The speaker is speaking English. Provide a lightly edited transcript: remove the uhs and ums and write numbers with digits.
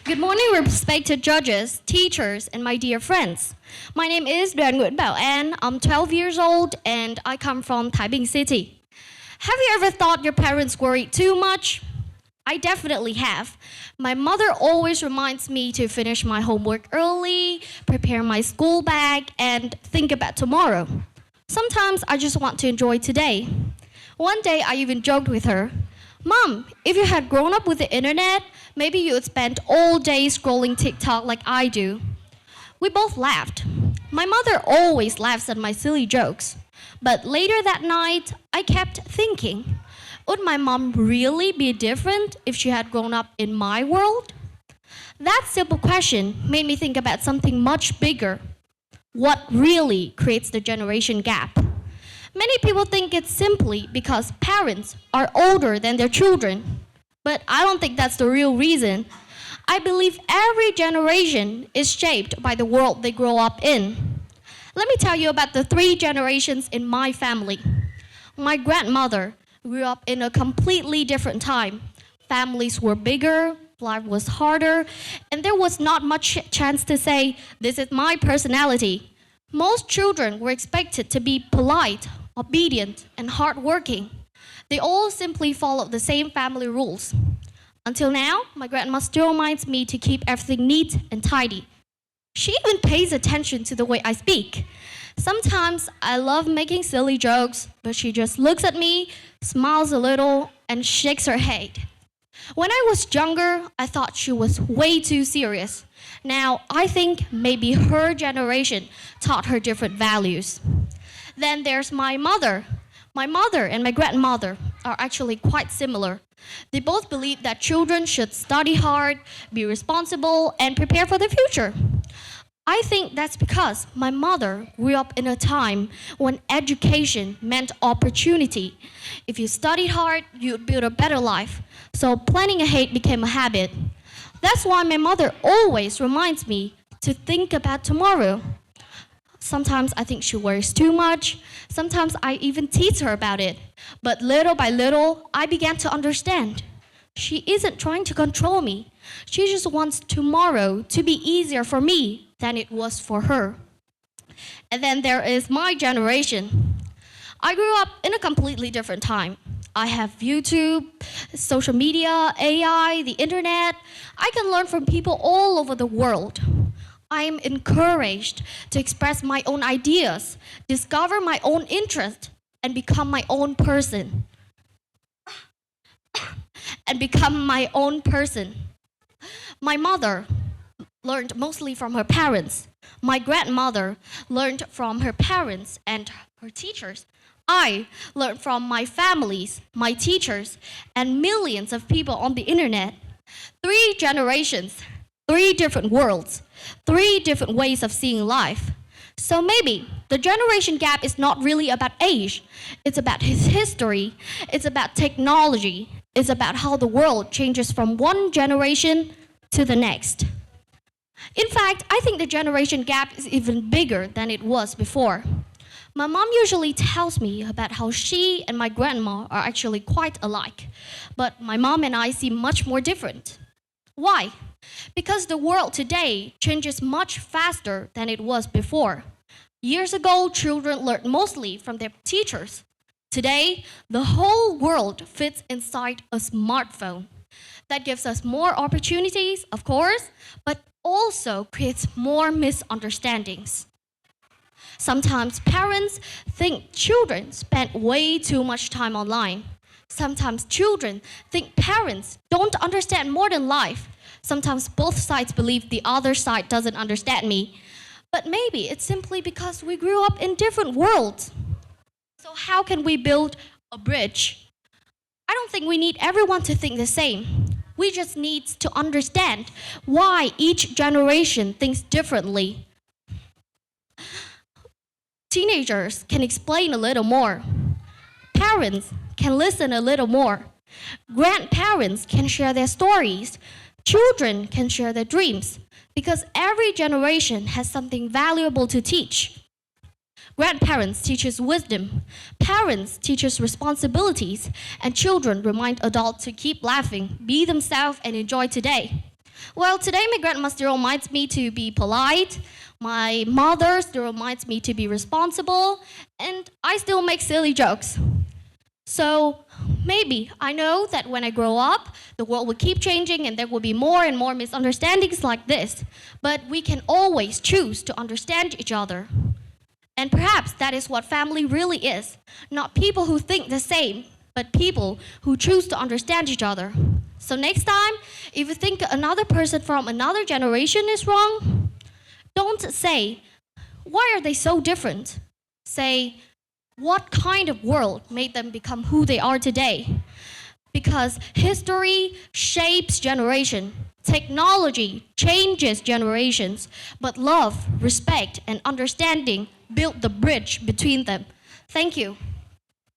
Good morning, respected judges, teachers, and my dear friends. My name is Bảo An. I'm 12 years old and I come from Thái Bình City. Have you ever thought your parents worried too much? I definitely have. My mother always reminds me to finish my homework early, prepare my school bag, and think about tomorrow. Sometimes I just want to enjoy today. One day I even joked with her, "Mom, if you had grown up with the internet, maybe you would spend all day scrolling TikTok like I do." We both laughed. My mother always laughs at my silly jokes. But later that night, I kept thinking, would my mom really be different if she had grown up in my world? That simple question made me think about something much bigger. What really creates the generation gap? Many people think it's simply because parents are older than their children. But I don't think that's the real reason. I believe every generation is shaped by the world they grow up in. Let me tell you about the 3 generations in my family. My grandmother grew up in a completely different time. Families were bigger, life was harder, and there was not much chance to say, "This is my personality." Most children were expected to be polite, obedient, and hardworking. They all simply followed the same family rules. Until now, my grandma still reminds me to keep everything neat and tidy. She even pays attention to the way I speak. Sometimes I love making silly jokes, but she just looks at me, smiles a little, and shakes her head. When I was younger, I thought she was way too serious. Now, I think maybe her generation taught her different values. Then there's my mother. My mother and my grandmother are actually quite similar. They both believe that children should study hard, be responsible, and prepare for the future. I think that's because my mother grew up in a time when education meant opportunity. If you studied hard, you'd build a better life. So planning ahead became a habit. That's why my mother always reminds me to think about tomorrow. Sometimes I think she worries too much. Sometimes I even tease her about it. But little by little, I began to understand. She isn't trying to control me. She just wants tomorrow to be easier for me than it was for her. And then there is my generation. I grew up in a completely different time. I have YouTube, social media, AI, the internet. I can learn from people all over the world. I am encouraged to express my own ideas, discover my own interest, and become my own person. My mother learned mostly from her parents. My grandmother learned from her parents and her teachers. I learned from my families, my teachers, and millions of people on the internet. 3 generations, 3 different worlds, 3 different ways of seeing life. So maybe the generation gap is not really about age. It's about his history. It's about technology. It's about how the world changes from one generation to the next. In fact, I think the generation gap is even bigger than it was before. My mom usually tells me about how she and my grandma are actually quite alike, but my mom and I seem much more different. Why? Because the world today changes much faster than it was before. Years ago, children learned mostly from their teachers. Today, the whole world fits inside a smartphone. That gives us more opportunities, of course, but also creates more misunderstandings. Sometimes parents think children spend way too much time online. Sometimes children think parents don't understand modern life. Sometimes both sides believe the other side doesn't understand me. But maybe it's simply because we grew up in different worlds. So how can we build a bridge? I don't think we need everyone to think the same. We just need to understand why each generation thinks differently. Teenagers can explain a little more. Parents can listen a little more. Grandparents can share their stories. Children can share their dreams. Because every generation has something valuable to teach. Grandparents teach us wisdom. Parents teach us responsibilities. And children remind adults to keep laughing, be themselves, and enjoy today. Well, today my grandma still reminds me to be polite, my mother still reminds me to be responsible, and I still make silly jokes. So maybe I know that when I grow up, the world will keep changing and there will be more and more misunderstandings like this. But we can always choose to understand each other. And perhaps that is what family really is. Not people who think the same, but people who choose to understand each other. So next time, if you think another person from another generation is wrong, don't say, why are they so different? Say, what kind of world made them become who they are today? Because history shapes generation, technology changes generations, but love, respect, and understanding build the bridge between them. Thank you.